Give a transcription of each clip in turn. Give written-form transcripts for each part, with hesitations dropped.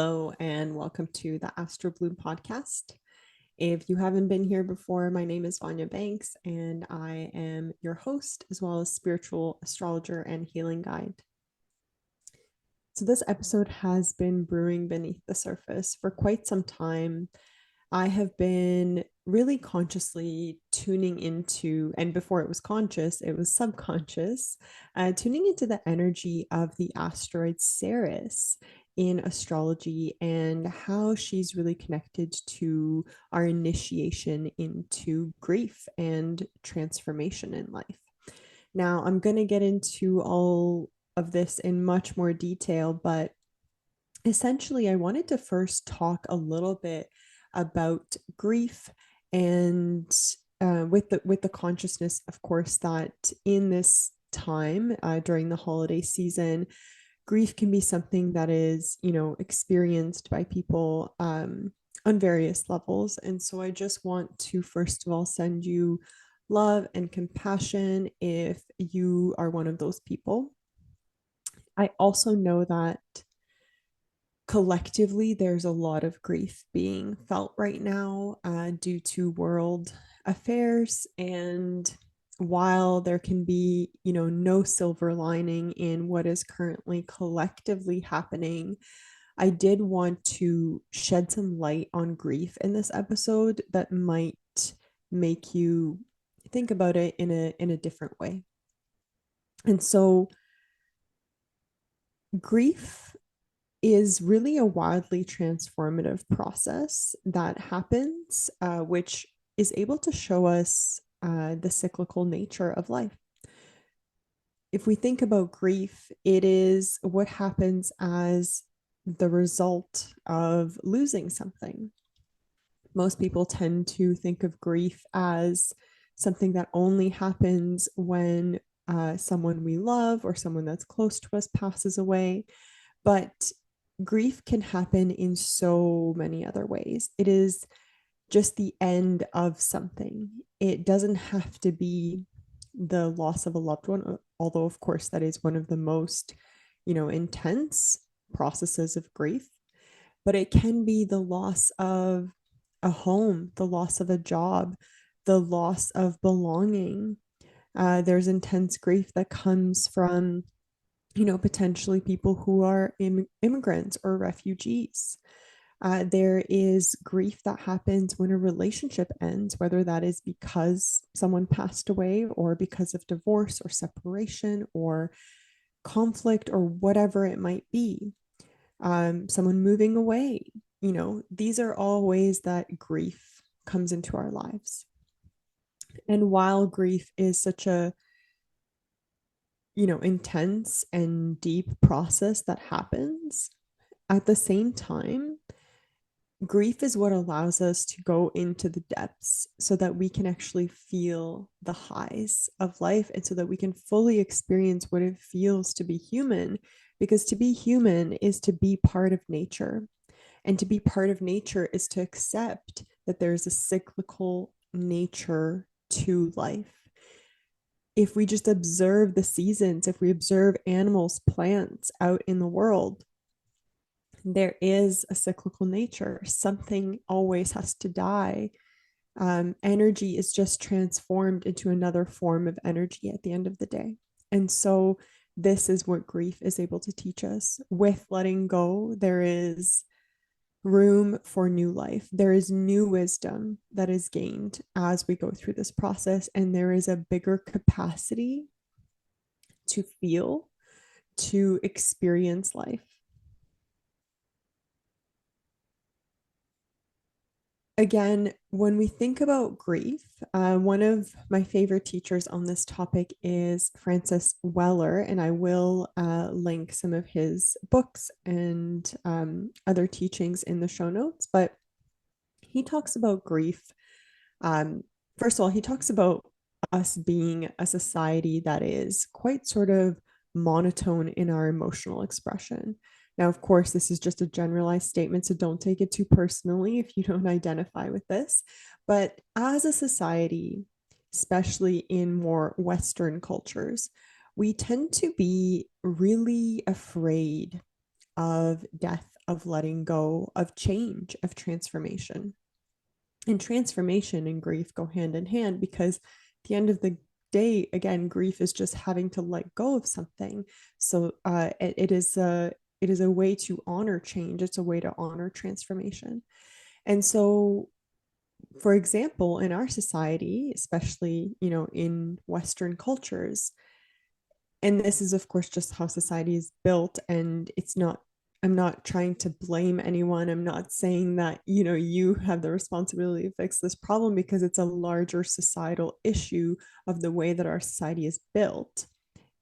Hello and welcome to the Astro Bloom podcast. If you haven't been here before, my name is Vanya Banks and I am your host as well as spiritual astrologer and healing guide. So this episode has been brewing beneath the surface for quite some time. I have been really consciously tuning into, and before it was conscious, it was subconscious, tuning into the energy of the asteroid Ceres in astrology and how she's really connected to our initiation into grief and transformation in life. Now, I'm going to get into all of this in much more detail, but essentially, I wanted to first talk a little bit about grief and with the consciousness, of course, that in this time during the holiday season, grief can be something that is, experienced by people on various levels. And so I just want to, first of all, send you love and compassion if you are one of those people. I also know that collectively there's a lot of grief being felt right now due to world affairs, and while there can be no silver lining in what is currently collectively happening, I did want to shed some light on grief in this episode that might make you think about it in a different way. And so grief is really a wildly transformative process that happens, which is able to show us the cyclical nature of life. If we think about grief, it is what happens as the result of losing something. Most people tend to think of grief as something that only happens when someone we love or someone that's close to us passes away. But grief can happen in so many other ways. It is just the end of something. It doesn't have to be the loss of a loved one, although, of course, that is one of the most, intense processes of grief. But it can be the loss of a home, the loss of a job, the loss of belonging. There's intense grief that comes from potentially people who are immigrants or refugees. There is grief that happens when a relationship ends, whether that is because someone passed away or because of divorce or separation or conflict or whatever it might be. Someone moving away. These are all ways that grief comes into our lives. And while grief is such a intense and deep process that happens, at the same time, grief is what allows us to go into the depths so that we can actually feel the highs of life and so that we can fully experience what it feels to be human. Because to be human is to be part of nature. And to be part of nature is to accept that there's a cyclical nature to life. If we just observe the seasons, if we observe animals, plants out in the world, there is a cyclical nature. Something always has to die. Energy is just transformed into another form of energy at the end of the day. And so this is what grief is able to teach us. With letting go, there is room for new life. There is new wisdom that is gained as we go through this process, and there is a bigger capacity to feel, to experience life. Again, when we think about grief, one of my favorite teachers on this topic is Francis Weller, and I will link some of his books and other teachings in the show notes. But he talks about grief. First of all, he talks about us being a society that is quite sort of monotone in our emotional expression. Now, of course, this is just a generalized statement, so don't take it too personally if you don't identify with this. But as a society, especially in more Western cultures, we tend to be really afraid of death, of letting go, of change, of transformation. And transformation and grief go hand in hand, because at the end of the day, again, grief is just having to let go of something. So it is a way to honor change. It's a way to honor transformation. And so, for example, in our society, especially, in Western cultures, and this is of course just how society is built, and it's not, I'm not trying to blame anyone. I'm not saying that, you have the responsibility to fix this problem, because it's a larger societal issue of the way that our society is built.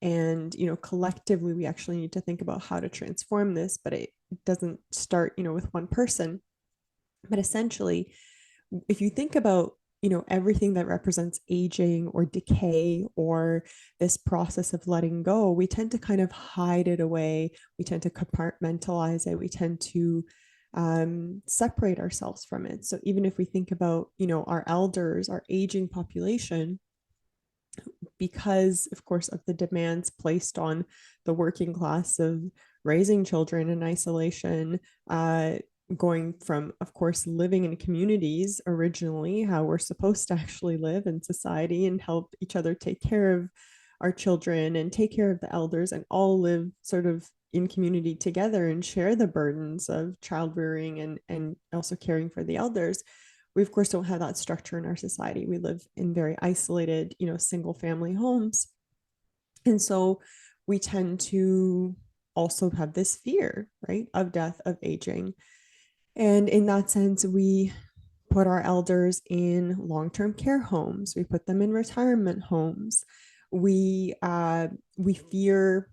And, collectively, we actually need to think about how to transform this, but it doesn't start, with one person. But essentially, if you think about, everything that represents aging or decay or this process of letting go, we tend to kind of hide it away. We tend to compartmentalize it. We tend to separate ourselves from it. So even if we think about, our elders, our aging population, because of course of the demands placed on the working class of raising children in isolation, going from, of course, living in communities originally, how we're supposed to actually live in society and help each other take care of our children and take care of the elders and all live sort of in community together and share the burdens of child rearing and also caring for the elders. We of course don't have that structure in our society. We live in very isolated, single family homes. And so we tend to also have this fear, right, of death, of aging. And in that sense, we put our elders in long-term care homes. We put them in retirement homes. We fear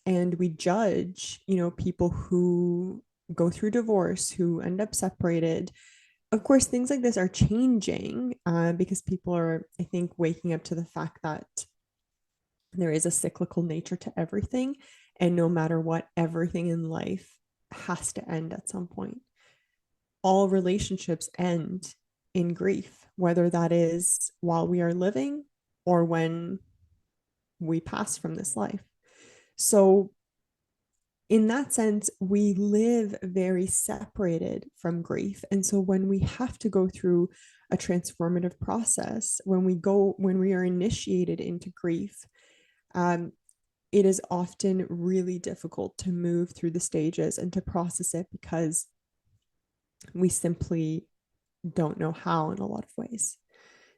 and we judge, people who go through divorce, who end up separated. Of course, things like this are changing, because people are, I think, waking up to the fact that there is a cyclical nature to everything. And no matter what, everything in life has to end at some point. All relationships end in grief, whether that is while we are living or when we pass from this life. So in that sense, we live very separated from grief. And so when we have to go through a transformative process, when we are initiated into grief, it is often really difficult to move through the stages and to process it, because we simply don't know how in a lot of ways.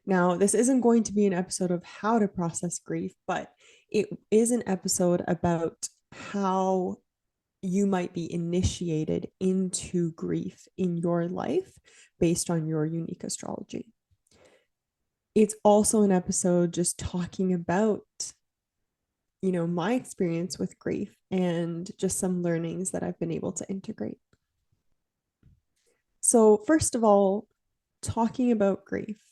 Now, this isn't going to be an episode of how to process grief, but it is an episode about how you might be initiated into grief in your life based on your unique astrology. It's also an episode just talking about, my experience with grief and just some learnings that I've been able to integrate. So, first of all, talking about grief,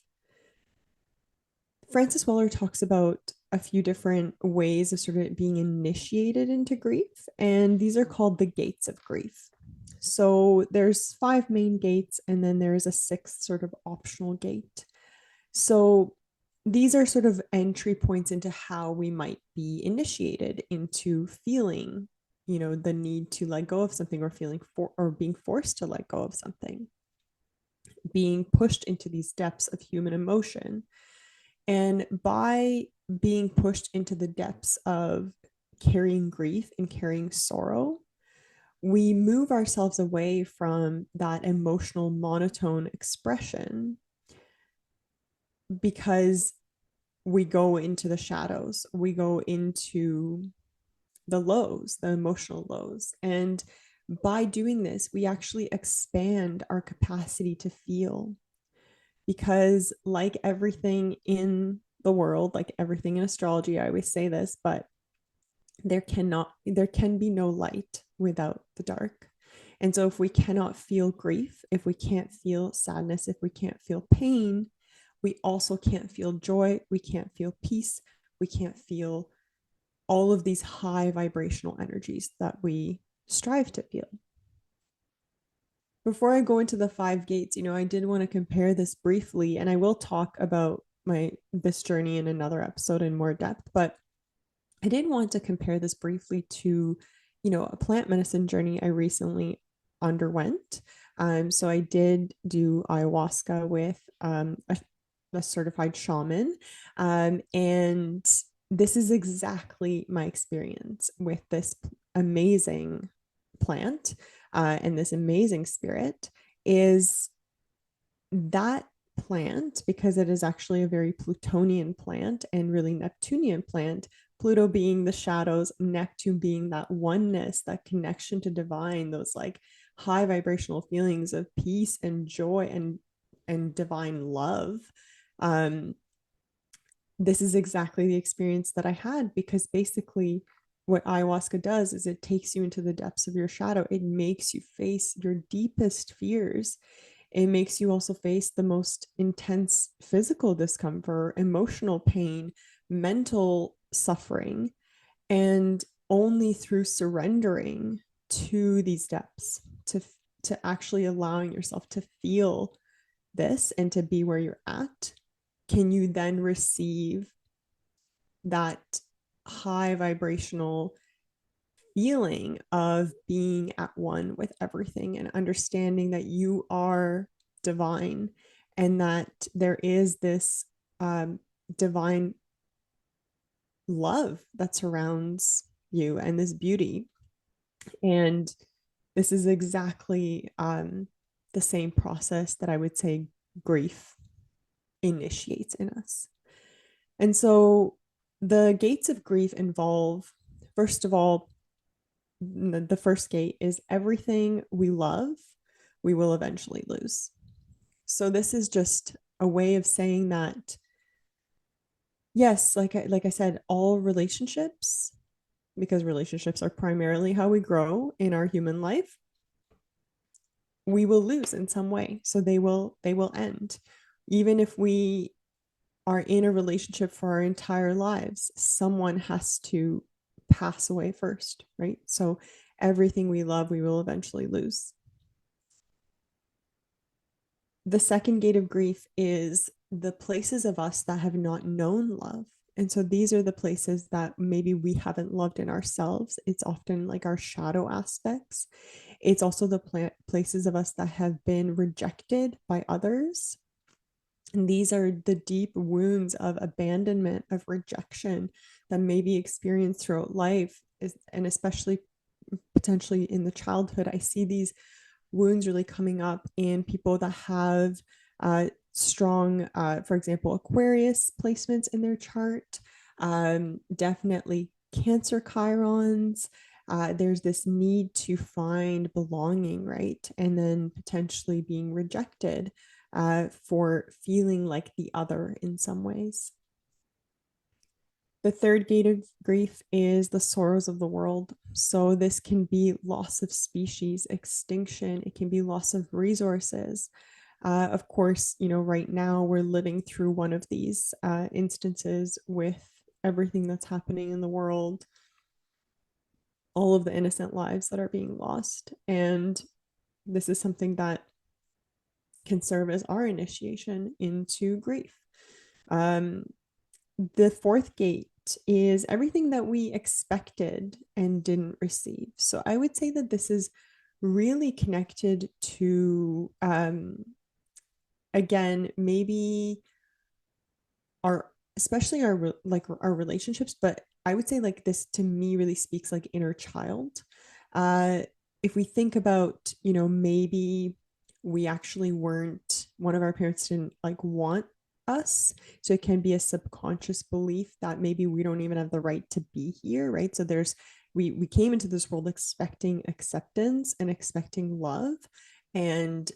Francis Weller talks about a few different ways of sort of being initiated into grief, and these are called the gates of grief. So there's 5 main gates, and then there's a 6th sort of optional gate. So these are sort of entry points into how we might be initiated into feeling, the need to let go of something, or feeling or being forced to let go of something, being pushed into these depths of human emotion. And by being pushed into the depths of carrying grief and carrying sorrow, we move ourselves away from that emotional monotone expression, because we go into the shadows, we go into the lows, the emotional lows. And by doing this, we actually expand our capacity to feel. Because like everything in the world, like everything in astrology, I always say this, but there can be no light without the dark. And so if we cannot feel grief, if we can't feel sadness, if we can't feel pain, we also can't feel joy, we can't feel peace, we can't feel all of these high vibrational energies that we strive to feel. Before I go into the 5 gates, I did want to compare this briefly, and I will talk about this journey in another episode in more depth, but I did want to compare this briefly to, a plant medicine journey I recently underwent. So I did do ayahuasca with a certified shaman. And this is exactly my experience with this amazing plant and this amazing spirit is that plant, because it is actually a very Plutonian plant and really Neptunian plant, Pluto being the shadows, Neptune being that oneness, that connection to divine, those like high vibrational feelings of peace and joy and divine love. Um, this is exactly the experience that I had because basically what ayahuasca does is it takes you into the depths of your shadow. It makes you face your deepest fears. It makes you also face the most intense physical discomfort, emotional pain, mental suffering, and only through surrendering to these depths, to actually allowing yourself to feel this and to be where you're at, can you then receive that high vibrational feeling of being at one with everything and understanding that you are divine and that there is this divine love that surrounds you and this beauty. And this is exactly the same process that I would say grief initiates in us. And so the gates of grief involve, first of all, the first gate is everything we love, we will eventually lose. So this is just a way of saying that, yes, like I said, all relationships, because relationships are primarily how we grow in our human life, we will lose in some way. So they will end. Even if we are in a relationship for our entire lives, someone has to pass away first, right? So everything we love, we will eventually lose. The second gate of grief is the places of us that have not known love. And so these are the places that maybe we haven't loved in ourselves. It's often like our shadow aspects. It's also the places of us that have been rejected by others. And these are the deep wounds of abandonment, of rejection that may be experienced throughout life, and especially potentially in the childhood. I see these wounds really coming up in people that have strong, for example, Aquarius placements in their chart, definitely Cancer chirons. There's this need to find belonging, right? And then potentially being rejected for feeling like the other in some ways. The third gate of grief is the sorrows of the world. So this can be loss of species, extinction, it can be loss of resources. Of course, right now we're living through one of these instances with everything that's happening in the world, all of the innocent lives that are being lost. And this is something that can serve as our initiation into grief. Um, the fourth gate is everything that we expected and didn't receive. So I would say that this is really connected to, again, maybe our, especially our, like our relationships, but I would say like this to me really speaks like inner child. Uh, if we think about, maybe we actually weren't, one of our parents didn't like want us. So it can be a subconscious belief that maybe we don't even have the right to be here, right? So we came into this world expecting acceptance and expecting love, and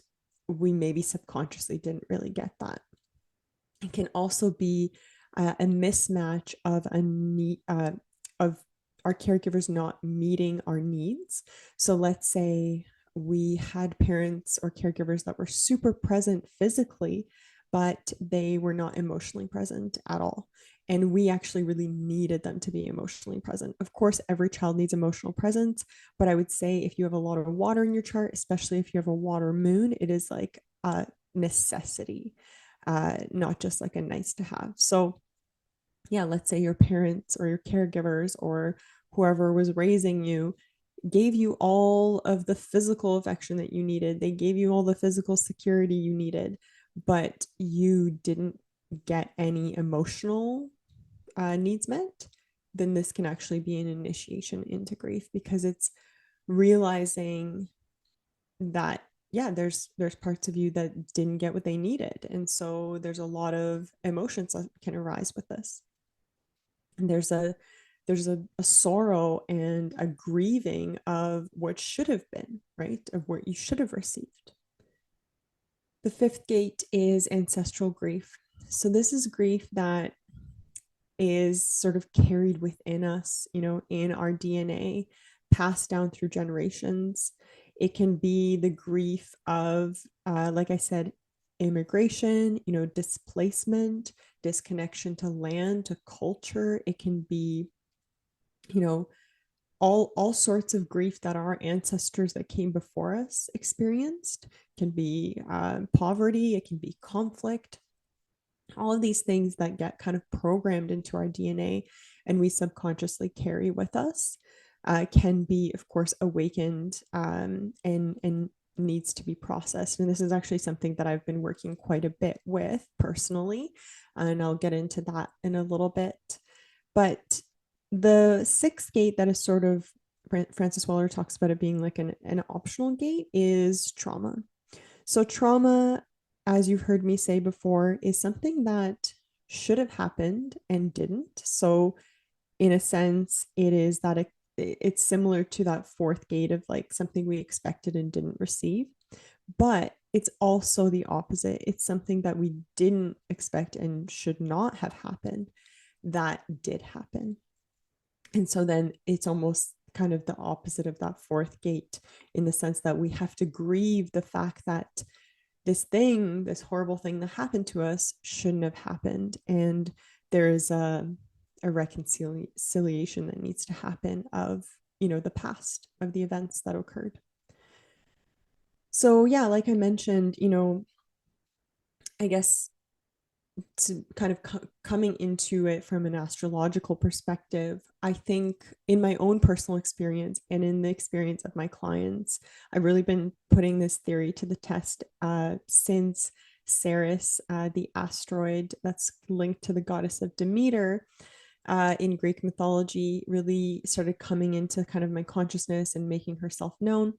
we maybe subconsciously didn't really get that. It can also be a mismatch of a need of our caregivers not meeting our needs. So let's say we had parents or caregivers that were super present physically, but they were not emotionally present at all. And we actually really needed them to be emotionally present. Of course, every child needs emotional presence, but I would say if you have a lot of water in your chart, especially if you have a water moon, it is like a necessity, not just like a nice to have. So, yeah, let's say your parents or your caregivers or whoever was raising you gave you all of the physical affection that you needed. They gave you all the physical security you needed, but you didn't get any emotional needs met, then this can actually be an initiation into grief, because it's realizing that, yeah, there's parts of you that didn't get what they needed, and so there's a lot of emotions that can arise with this. And there's a sorrow and a grieving of what should have been, right, of what you should have received. The fifth gate is ancestral grief. So this is grief that is sort of carried within us, in our DNA, passed down through generations. It can be the grief of, like I said, immigration, displacement, disconnection to land, to culture. It can be, you know, all sorts of grief that our ancestors that came before us experienced. It can be poverty, it can be conflict, all of these things that get kind of programmed into our DNA and we subconsciously carry with us, can be, of course, awakened, and needs to be processed. And this is actually something that I've been working quite a bit with personally, and I'll get into that in a little bit. But the sixth gate that is sort of, Francis Weller talks about it being like an optional gate, is trauma. So trauma, as you've heard me say before, is something that should have happened and didn't. So in a sense, it is that it's similar to that fourth gate of like something we expected and didn't receive. But it's also the opposite. It's something that we didn't expect and should not have happened that did happen. And so then it's almost kind of the opposite of that fourth gate, in the sense that we have to grieve the fact that this horrible thing that happened to us shouldn't have happened. And there is a reconciliation that needs to happen of, the past, of the events that occurred. So yeah, like I mentioned, I guess to kind of coming into it from an astrological perspective, I think in my own personal experience and in the experience of my clients, I've really been putting this theory to the test since Ceres, the asteroid that's linked to the goddess of Demeter in Greek mythology, really started coming into kind of my consciousness and making herself known.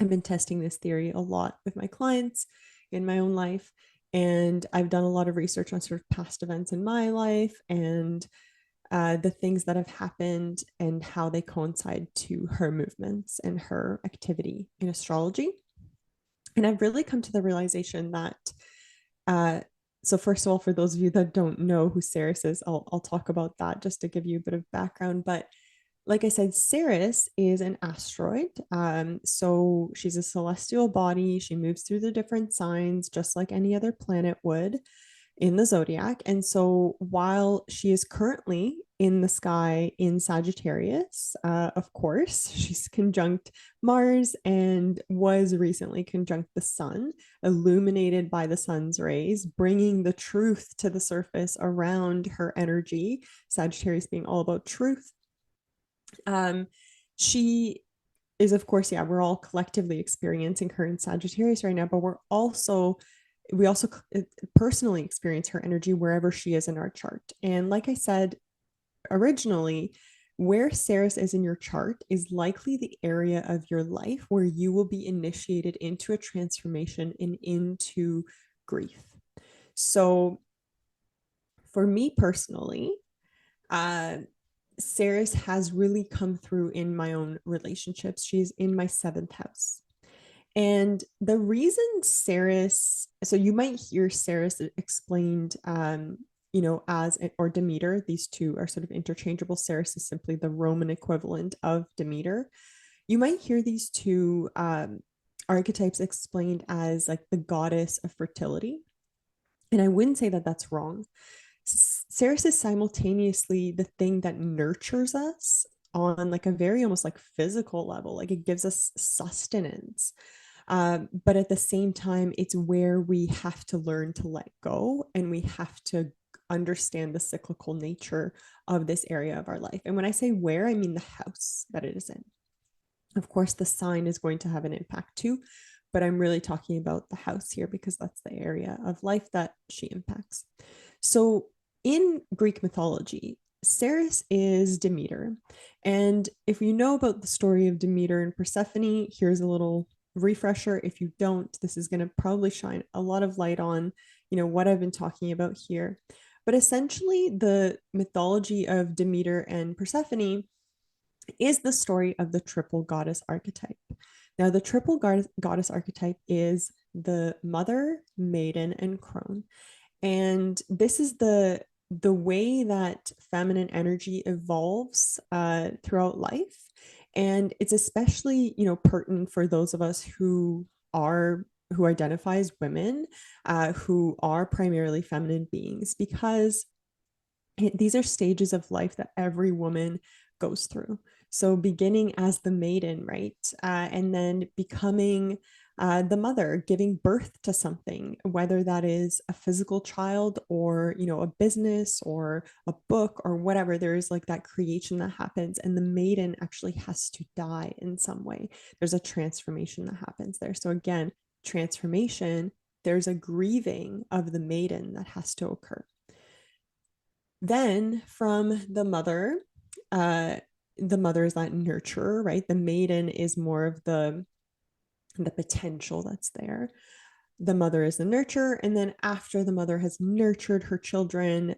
I've been testing this theory a lot with my clients in my own life. And I've done a lot of research on sort of past events in my life and the things that have happened and how they coincide to her movements and her activity in astrology. And I've really come to the realization that, uh, so first of all, for those of you that don't know who Ceres is, I'll talk about that just to give you a bit of background. But like I said, Ceres is an asteroid. So she's a celestial body. She moves through the different signs just like any other planet would in the zodiac. And so while she is currently in the sky in Sagittarius, of course, she's conjunct Mars and was recently conjunct the sun, illuminated by the sun's rays, bringing the truth to the surface around her energy. Sagittarius being all about truth. She is, of course, yeah, we're all collectively experiencing her in Sagittarius right now, but we also personally experience her energy wherever she is in our chart. And like I said originally, where Ceres is in your chart is likely the area of your life where you will be initiated into a transformation and into grief. So for me personally, Ceres has really come through in my own relationships. She's in my seventh house. And the reason Ceres, so you might hear Ceres explained, as, or Demeter. These two are sort of interchangeable. Ceres is simply the Roman equivalent of Demeter. You might hear these two archetypes explained as like the goddess of fertility. And I wouldn't say that that's wrong. Ceres is simultaneously the thing that nurtures us on like a very almost like physical level, like it gives us sustenance. But at the same time, it's where we have to learn to let go and we have to understand the cyclical nature of this area of our life. And when I say where, I mean the house that it is in. Of course, the sign is going to have an impact too, but I'm really talking about the house here because that's the area of life that she impacts. So in Greek mythology, Ceres is Demeter. And if you know about the story of Demeter and Persephone, here's a little refresher. If you don't, this is going to probably shine a lot of light on, what I've been talking about here. But essentially, the mythology of Demeter and Persephone is the story of the triple goddess archetype. Now, the triple goddess archetype is the mother, maiden, and crone. And this is the way that feminine energy evolves throughout life. And it's especially, pertinent for those of us who identify as women, who are primarily feminine beings, because these are stages of life that every woman goes through. So beginning as the maiden, right? And then becoming the mother, giving birth to something, whether that is a physical child or, a business or a book or whatever. There is like that creation that happens, and the maiden actually has to die in some way. There's a transformation that happens there. So again, transformation, there's a grieving of the maiden that has to occur. Then from uh, the mother is that nurturer, right? The maiden is more of the potential that's there. The mother is the nurturer, and then after the mother has nurtured her children,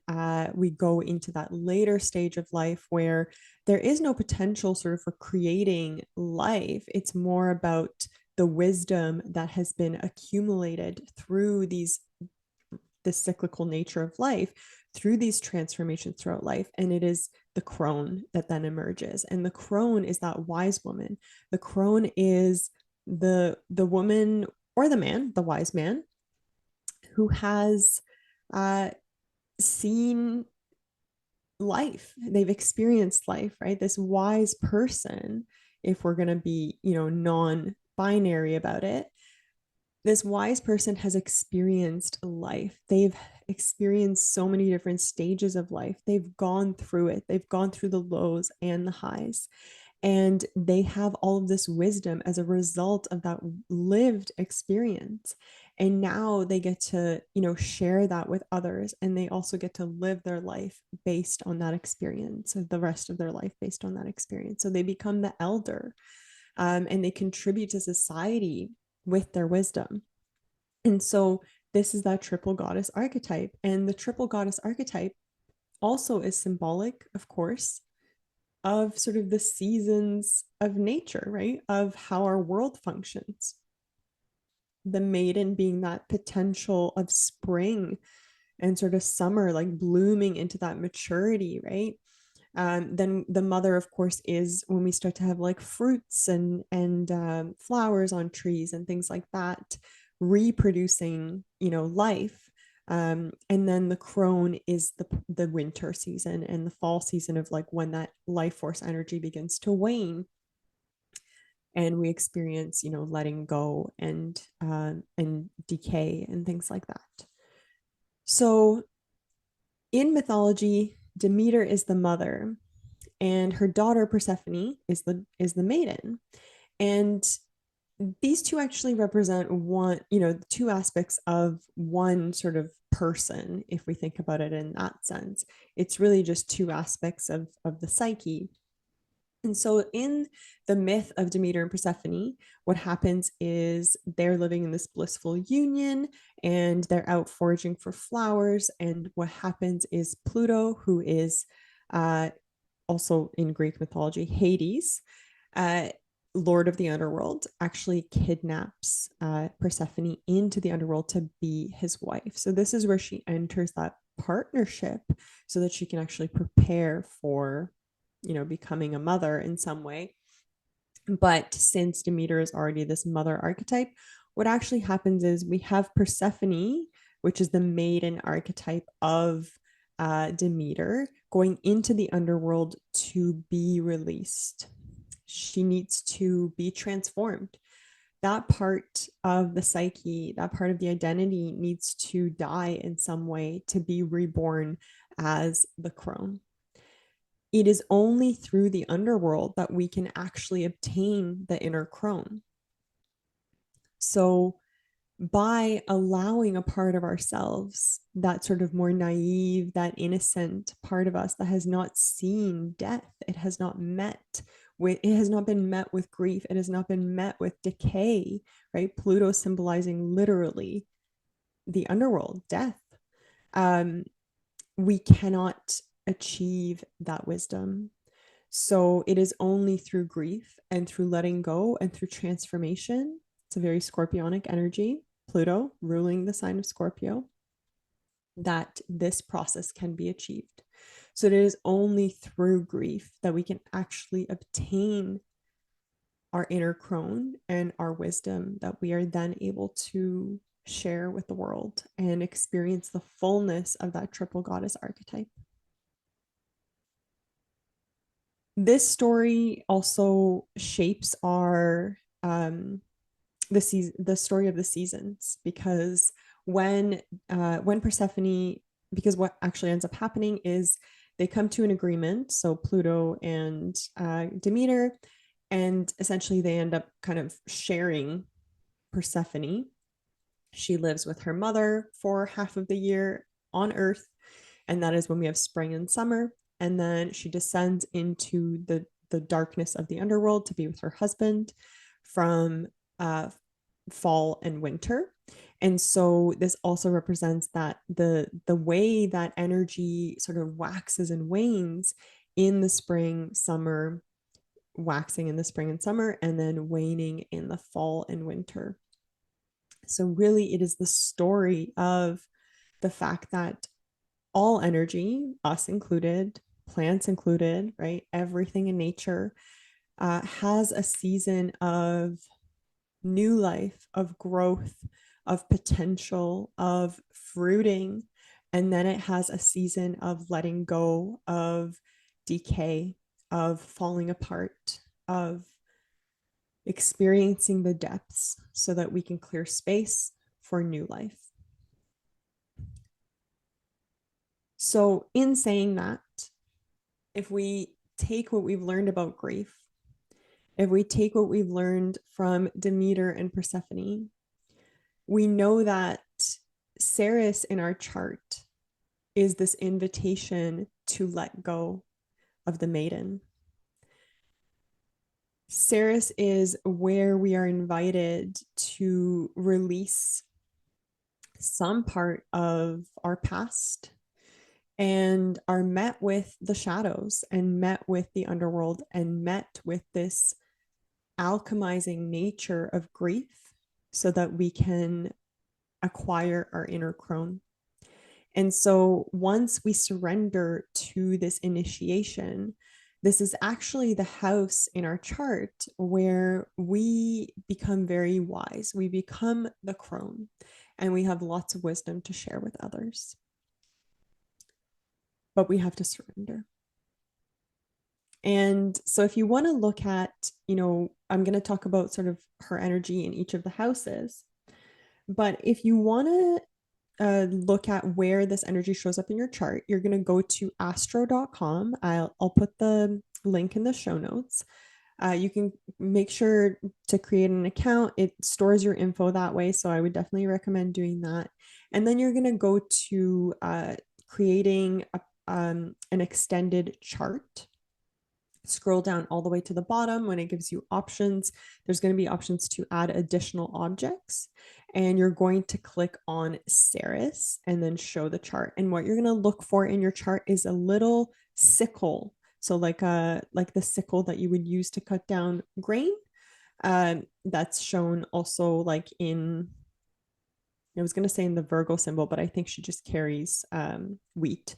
we go into that later stage of life where there is no potential sort of for creating life. It's more about the wisdom that has been accumulated through the cyclical nature of life, through these transformations throughout life. And it is the crone that then emerges. And the crone is that wise woman. The crone is the woman or the man, the wise man, who has uh, seen life. They've experienced life, right? This wise person, if we're going to be, non-binary about it, this wise person has experienced life. They've experienced so many different stages of life. They've gone through it. They've gone through the lows and the highs. And they have all of this wisdom as a result of that lived experience. And now they get to, share that with others. And they also get to live their life based on that experience, so the rest of their life based on that experience. So they become the elder, and they contribute to society with their wisdom. And so this is that triple goddess archetype. And the triple goddess archetype also is symbolic, of course, of sort of the seasons of nature, right? Of how our world functions. The maiden being that potential of spring and sort of summer, like blooming into that maturity, right? Then the mother, of course, is when we start to have like fruits and flowers on trees and things like that, reproducing, life. And then the crone is the winter season and the fall season of like when that life force energy begins to wane, and we experience, letting go and decay and things like that. So in mythology, Demeter is the mother, and her daughter Persephone is the maiden. And these two actually represent one, two aspects of one sort of person, if we think about it in that sense. It's really just two aspects of the psyche. And so in the myth of Demeter and Persephone, what happens is they're living in this blissful union and they're out foraging for flowers. And what happens is Pluto, who is also in Greek mythology, Hades, uh, Lord of the underworld, actually kidnaps Persephone into the underworld to be his wife. So this is where she enters that partnership so that she can actually prepare for, becoming a mother in some way. But since Demeter is already this mother archetype, what actually happens is we have Persephone, which is the maiden archetype of Demeter, going into the underworld to be released. She needs to be transformed. That part of the psyche, that part of the identity needs to die in some way to be reborn as the crone. it is only through the underworld that we can actually obtain the inner crone. So, by allowing a part of ourselves, that sort of more naive, that innocent part of us that has not seen death, it has not been met with grief, it has not been met with decay, right? Pluto symbolizing literally the underworld, death. Um, we cannot achieve that wisdom. So it is only through grief and through letting go and through transformation. It's a very scorpionic energy, Pluto ruling the sign of Scorpio, that this process can be achieved. So it is only through grief that we can actually obtain our inner crone and our wisdom that we are then able to share with the world and experience the fullness of that triple goddess archetype. This story also shapes our the story of the seasons, because when Persephone, because what actually ends up happening is they come to an agreement, so Pluto and Demeter, and essentially they end up kind of sharing Persephone. She lives with her mother for half of the year on Earth, and that is when we have spring and summer. And then she descends into the darkness of the underworld to be with her husband from fall and winter. And so this also represents that the way that energy sort of waxes and wanes in the spring, summer, waxing in the spring and summer, and then waning in the fall and winter. So really it is the story of the fact that all energy, us included, plants included, right? Everything in nature has a season of new life, of growth, of potential, of fruiting. And then it has a season of letting go, of decay, of falling apart, of experiencing the depths so that we can clear space for new life. So, in saying that, if we take what we've learned about grief, if we take what we've learned from Demeter and Persephone, we know that Ceres in our chart is this invitation to let go of the maiden. Ceres is where we are invited to release some part of our past and are met with the shadows and met with the underworld and met with this alchemizing nature of grief so that we can acquire our inner crone. And so once we surrender to this initiation, this is actually the house in our chart where we become very wise. We become the crone and we have lots of wisdom to share with others. But we have to surrender. And so if you want to look at, I'm going to talk about sort of her energy in each of the houses. But if you want to look at where this energy shows up in your chart, you're going to go to astro.com. I'll put the link in the show notes. You can make sure to create an account. It stores your info that way. So I would definitely recommend doing that. And then you're going to go to creating an extended chart. Scroll down all the way to the bottom. When it gives you options, there's going to be options to add additional objects, and you're going to click on Ceres and then show the chart. And what you're going to look for in your chart is a little sickle, so like the sickle that you would use to cut down grain. That's shown also like in, I was going to say in the Virgo symbol, but I think she just carries wheat.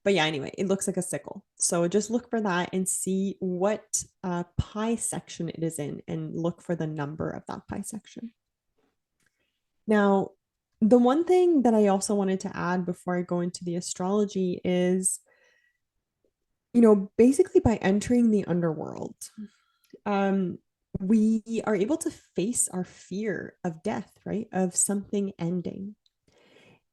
But yeah, anyway, it looks like a sickle. So just look for that and see what pie section it is in and look for the number of that pie section. Now, the one thing that I also wanted to add before I go into the astrology is, basically by entering the underworld, we are able to face our fear of death, right? Of something ending.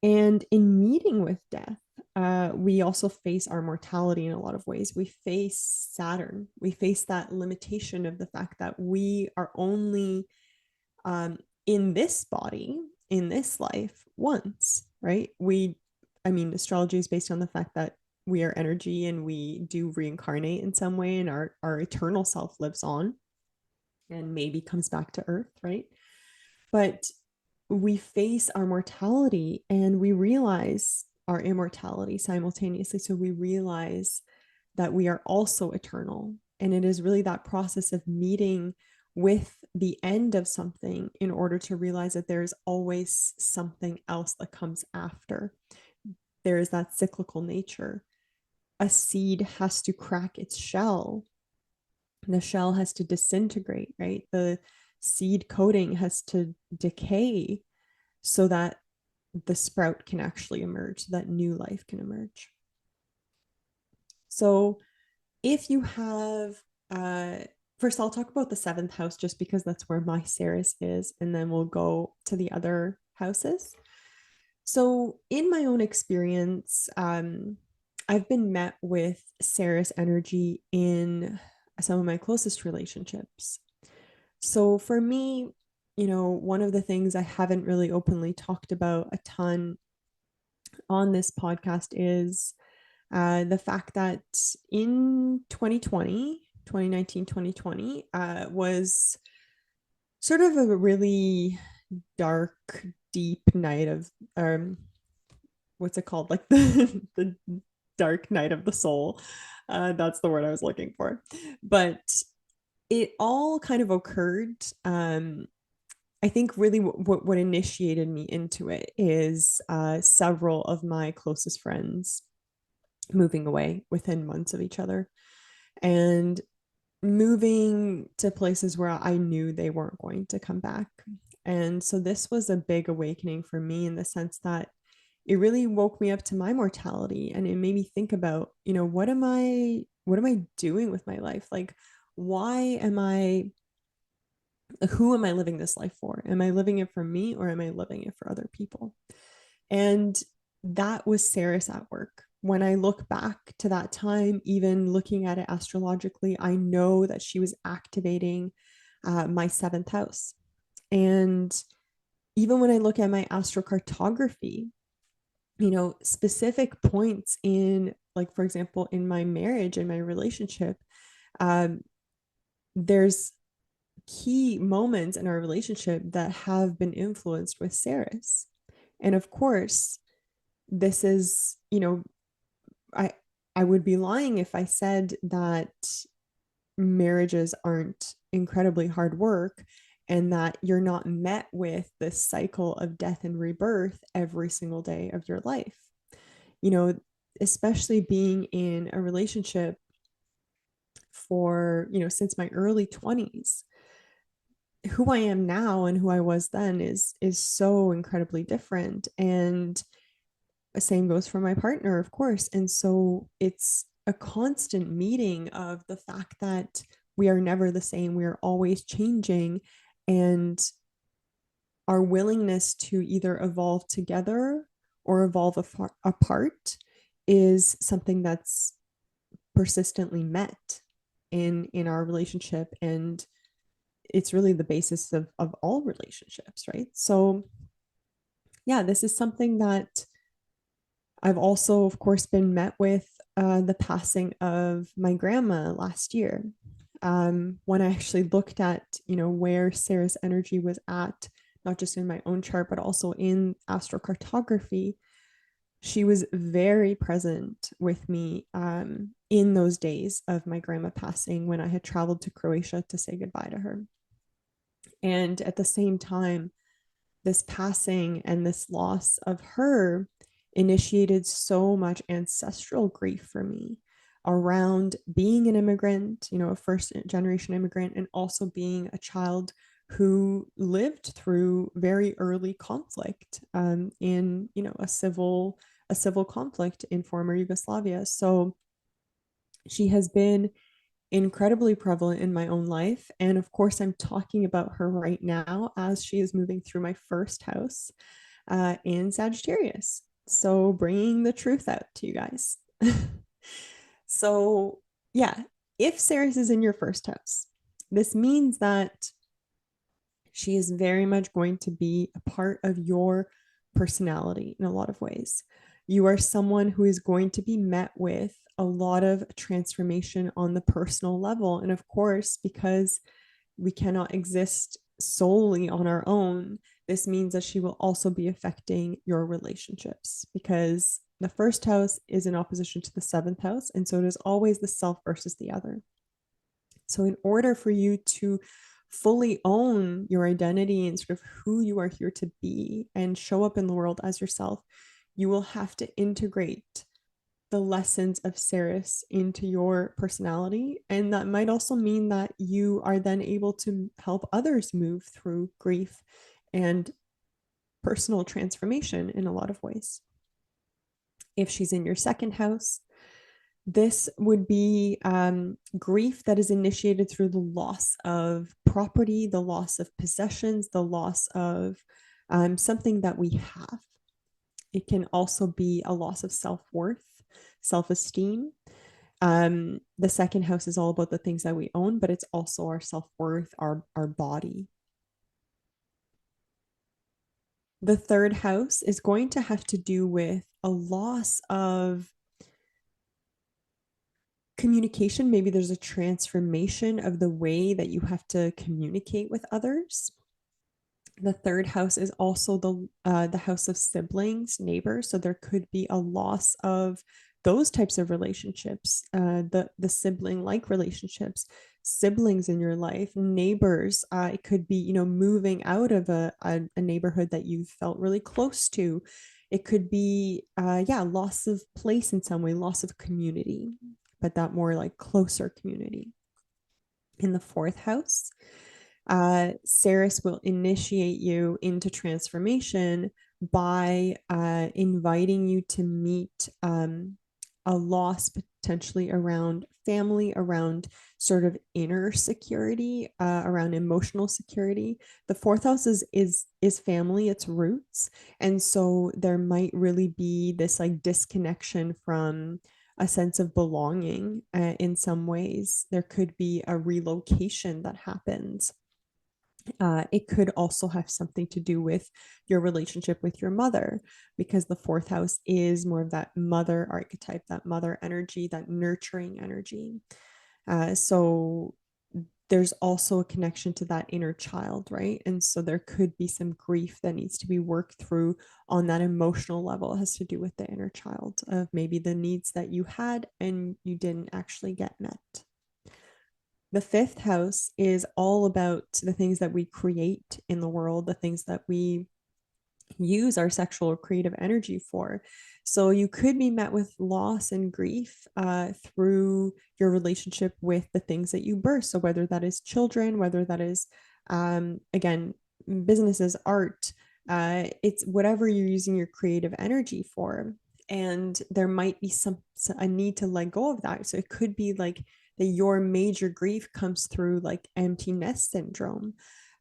And in meeting with death, we also face our mortality in a lot of ways. We face Saturn. We face that limitation of the fact that we are only in this body, in this life, once, right? I mean, astrology is based on the fact that we are energy and we do reincarnate in some way, and our eternal self lives on and maybe comes back to Earth, right? But we face our mortality and we realize our immortality simultaneously. So we realize that we are also eternal. And it is really that process of meeting with the end of something in order to realize that there's always something else that comes after. There is that cyclical nature. A seed has to crack its shell. The shell has to disintegrate, right? The seed coating has to decay so that the sprout can actually emerge, so that new life can emerge. So if you have, uh, first I'll talk about the seventh house just because that's where my Ceres is, and then we'll go to the other houses. So in my own experience, I've been met with Ceres energy in some of my closest relationships. So for me, one of the things I haven't really openly talked about a ton on this podcast is the fact that in 2019, 2020 was sort of a really dark, deep night of, what's it called? Like the dark night of the soul. That's the word I was looking for. But it all kind of occurred. I think really what initiated me into it is several of my closest friends moving away within months of each other and moving to places where I knew they weren't going to come back. And so this was a big awakening for me in the sense that it really woke me up to my mortality, and it made me think about, what am I doing with my life? Like, why am I who am I living this life for? Am I living it for me, or am I living it for other people? And that was Ceres at work. When I look back to that time, even looking at it astrologically, I know that she was activating my seventh house. And even when I look at my astrocartography, specific points in, like, for example, in my marriage and my relationship, there's key moments in our relationship that have been influenced with Ceres. And of course, this is, I I would be lying if I said that marriages aren't incredibly hard work and that you're not met with this cycle of death and rebirth every single day of your life. You know, especially being in a relationship for, since my early 20s, who I am now and who I was then is so incredibly different. And the same goes for my partner, of course. And so it's a constant meeting of the fact that we are never the same. We are always changing, and our willingness to either evolve together or evolve apart is something that's persistently met in our relationship. And it's really the basis of all relationships, right? So yeah, this is something that I've also, of course, been met with the passing of my grandma last year. When I actually looked at, where Sarah's energy was at, not just in my own chart, but also in astrocartography, she was very present with me in those days of my grandma passing when I had traveled to Croatia to say goodbye to her. And at the same time, this passing and this loss of her initiated so much ancestral grief for me around being an immigrant, a first generation immigrant, and also being a child who lived through very early conflict in, a civil conflict in former Yugoslavia. So she has been incredibly prevalent in my own life. And of course, I'm talking about her right now as she is moving through my first house in Sagittarius. So bringing the truth out to you guys. So, yeah, if Ceres is in your first house, this means that she is very much going to be a part of your personality in a lot of ways. You are someone who is going to be met with a lot of transformation on the personal level. And of course, because we cannot exist solely on our own, this means that she will also be affecting your relationships because the first house is in opposition to the seventh house. And so it is always the self versus the other. So, in order for you to fully own your identity and sort of who you are here to be and show up in the world as yourself, you will have to integrate the lessons of Ceres into your personality. And that might also mean that you are then able to help others move through grief and personal transformation in a lot of ways. If she's in your second house, this would be grief that is initiated through the loss of property, the loss of possessions, the loss of something that we have. It can also be a loss of self-worth, self-esteem. The second house is all about the things that we own, but it's also our self-worth, our body. The third house is going to have to do with a loss of communication. Maybe there's a transformation of the way that you have to communicate with others. The third house is also the house of siblings, neighbors. So there could be a loss of those types of relationships, the sibling like relationships, siblings in your life, neighbors. It could be, moving out of a neighborhood that you felt really close to. It could be, yeah, loss of place in some way, loss of community, but that more like closer community. In the fourth house, Ceres will initiate you into transformation by inviting you to meet a loss potentially around family, around sort of inner security, around emotional security. The fourth house is family, its roots, and so there might really be this like disconnection from a sense of belonging in some ways. There could be a relocation that happens. It could also have something to do with your relationship with your mother, because the fourth house is more of that mother archetype, that mother energy, that nurturing energy. So there's also a connection to that inner child, right? And so there could be some grief that needs to be worked through on that emotional level. It has to do with the inner child of maybe the needs that you had and you didn't actually get met. The fifth house is all about the things that we create in the world, the things that we use our sexual or creative energy for. So you could be met with loss and grief through your relationship with the things that you birth. So whether that is children, whether that is, again, businesses, art, it's whatever you're using your creative energy for. And there might be a need to let go of that. So it could be like that your major grief comes through like empty nest syndrome.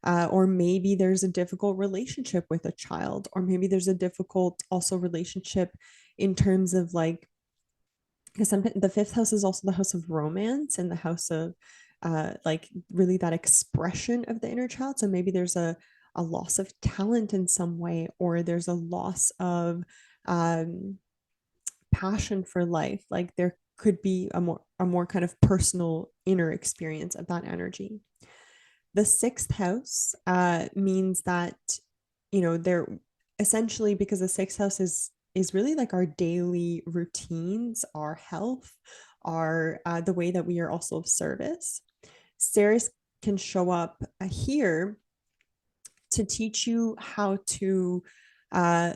Or maybe there's a difficult relationship with a child, or maybe there's a difficult also relationship in terms of like, because the fifth house is also the house of romance and the house of like really that expression of the inner child. So maybe there's a loss of talent in some way, or there's a loss of um, passion for life. Like there could be a more kind of personal inner experience of that energy. The sixth house means that, they're essentially, because the sixth house is really like our daily routines, our health, our the way that we are also of service. Ceres can show up here to teach you how to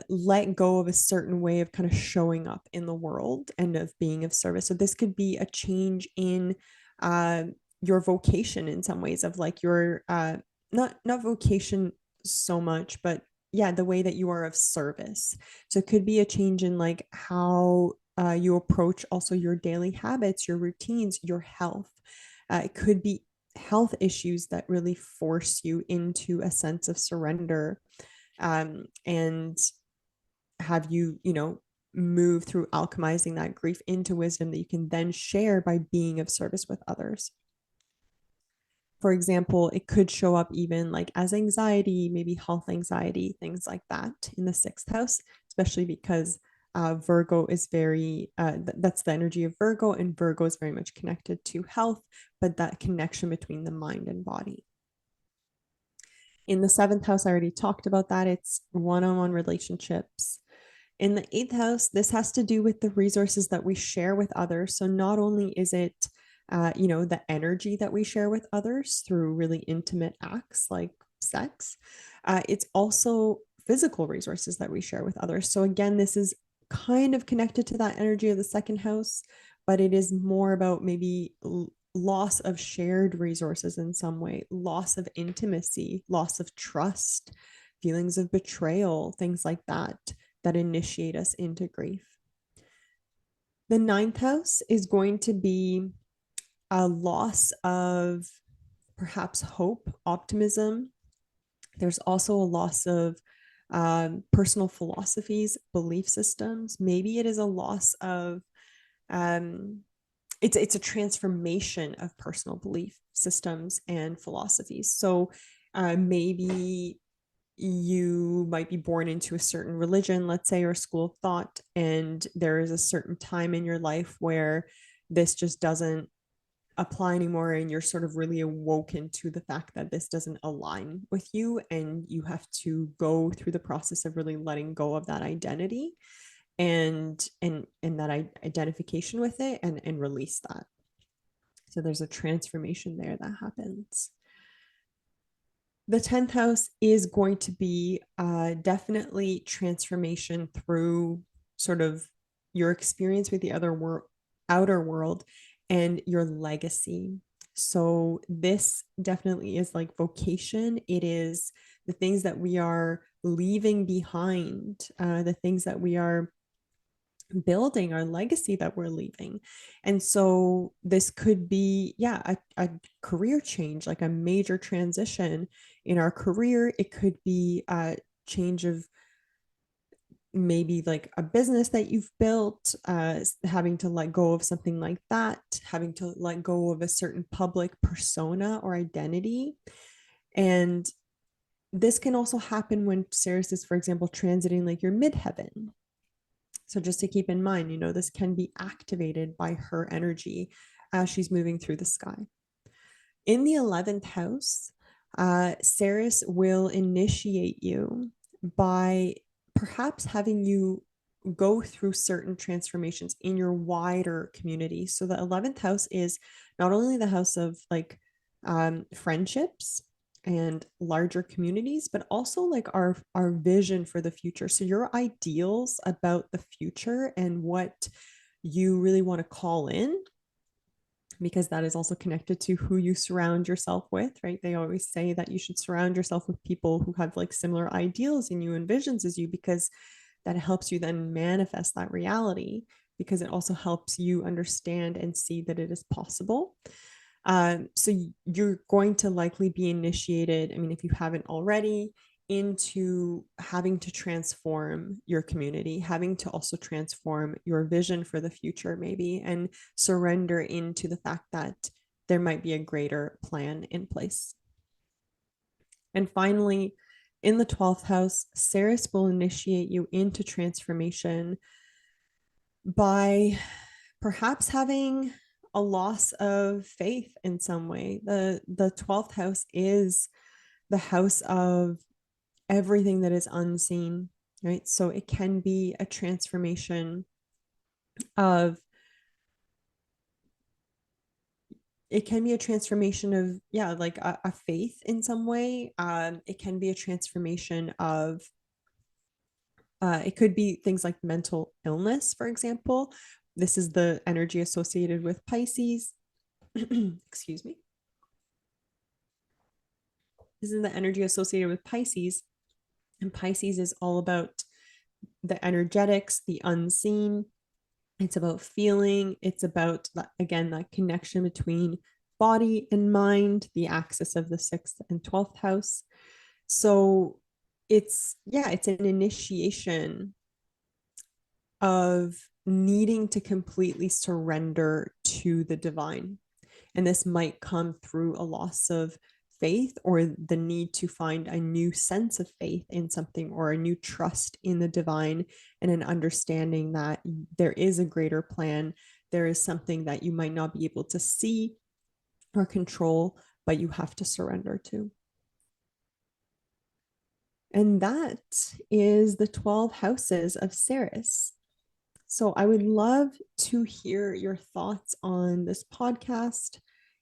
let go of a certain way of kind of showing up in the world and of being of service. So this could be a change in uh, your vocation in some ways, of like your not vocation so much, but yeah, the way that you are of service. So it could be a change in like how you approach also your daily habits, your routines, your health. It could be health issues that really force you into a sense of surrender, and have you, move through alchemizing that grief into wisdom that you can then share by being of service with others. For example, it could show up even like as anxiety, maybe health anxiety, things like that in the sixth house, especially because Virgo is that's the energy of Virgo, and Virgo is very much connected to health, but that connection between the mind and body. In the seventh house, I already talked about that. It's one on one relationships. In the eighth house, this has to do with the resources that we share with others. So not only is it, the energy that we share with others through really intimate acts like sex, it's also physical resources that we share with others. So again, this is kind of connected to that energy of the second house, but it is more about maybe loss of shared resources in some way, loss of intimacy, loss of trust, feelings of betrayal, things like that that initiate us into grief. The ninth house is going to be a loss of perhaps hope, optimism. There's also a loss of personal philosophies, belief systems. Maybe it is a loss of it's a transformation of personal belief systems and philosophies. So maybe you might be born into a certain religion, let's say, or school of thought, and there is a certain time in your life where this just doesn't apply anymore, and you're sort of really awoken to the fact that this doesn't align with you, and you have to go through the process of really letting go of that identity and that identification with it, and release that. So there's a transformation there that happens. The 10th house is going to be definitely transformation through sort of your experience with the outer world and your legacy. So this definitely is like vocation. It is the things that we are leaving behind, the things that we are building, our legacy that we're leaving. And so this could be, yeah, a career change, like a major transition in our career. It could be a change of maybe like a business that you've built, having to let go of something like that, having to let go of a certain public persona or identity. And this can also happen when Ceres is, for example, transiting like your midheaven. So just to keep in mind, this can be activated by her energy as she's moving through the sky. In the 11th house, Ceres will initiate you by perhaps having you go through certain transformations in your wider community. So the 11th house is not only the house of like friendships and larger communities, but also like our vision for the future. So your ideals about the future and what you really want to call in, because that is also connected to who you surround yourself with, right? They always say that you should surround yourself with people who have like similar ideals and you and visions as you, because that helps you then manifest that reality, because it also helps you understand and see that it is possible. So you're going to likely be initiated, I mean, if you haven't already, into having to transform your community, having to also transform your vision for the future, maybe, and surrender into the fact that there might be a greater plan in place. And finally, in the 12th house, Ceres will initiate you into transformation by perhaps having a loss of faith in some way. The 12th house is the house of everything that is unseen, right? So it can be a transformation of yeah, like a faith in some way. It can be a transformation of it could be things like mental illness, for example. This is the energy associated with Pisces. Excuse me. This is the energy associated with Pisces. And Pisces is all about the energetics, the unseen. It's about feeling. It's about, again, that connection between body and mind, the axis of the 6th and 12th house. So it's an initiation of needing to completely surrender to the divine. And this might come through a loss of faith or the need to find a new sense of faith in something or a new trust in the divine and an understanding that there is a greater plan. There is something that you might not be able to see or control, but you have to surrender to. And that is the 12 houses of Ceres. So I would love to hear your thoughts on this podcast.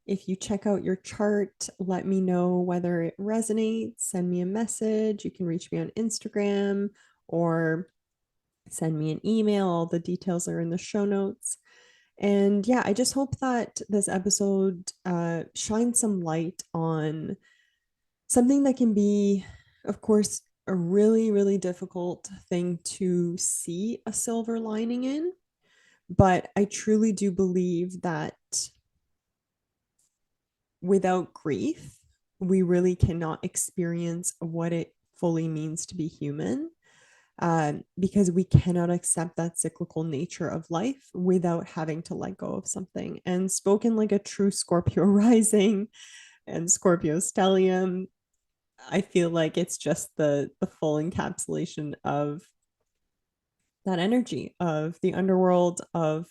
If you check out your chart, let me know whether it resonates. Send me a message. You can reach me on Instagram or send me an email. All the details are in the show notes. And yeah, I just hope that this episode shines some light on something that can be, of course, a really, really difficult thing to see a silver lining in. But I truly do believe that without grief, we really cannot experience what it fully means to be human, because we cannot accept that cyclical nature of life without having to let go of something. And spoken like a true Scorpio rising and Scorpio stellium, I feel like it's just the full encapsulation of that energy of the underworld, of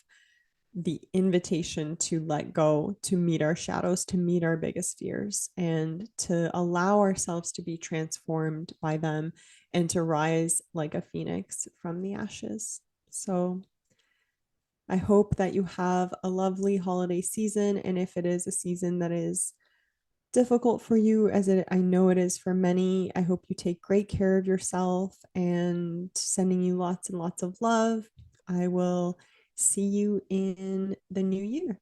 the invitation to let go, to meet our shadows, to meet our biggest fears, and to allow ourselves to be transformed by them and to rise like a phoenix from the ashes. So I hope that you have a lovely holiday season. And if it is a season that is difficult for you, as I know it is for many, I hope you take great care of yourself, and sending you lots and lots of love. I will see you in the new year.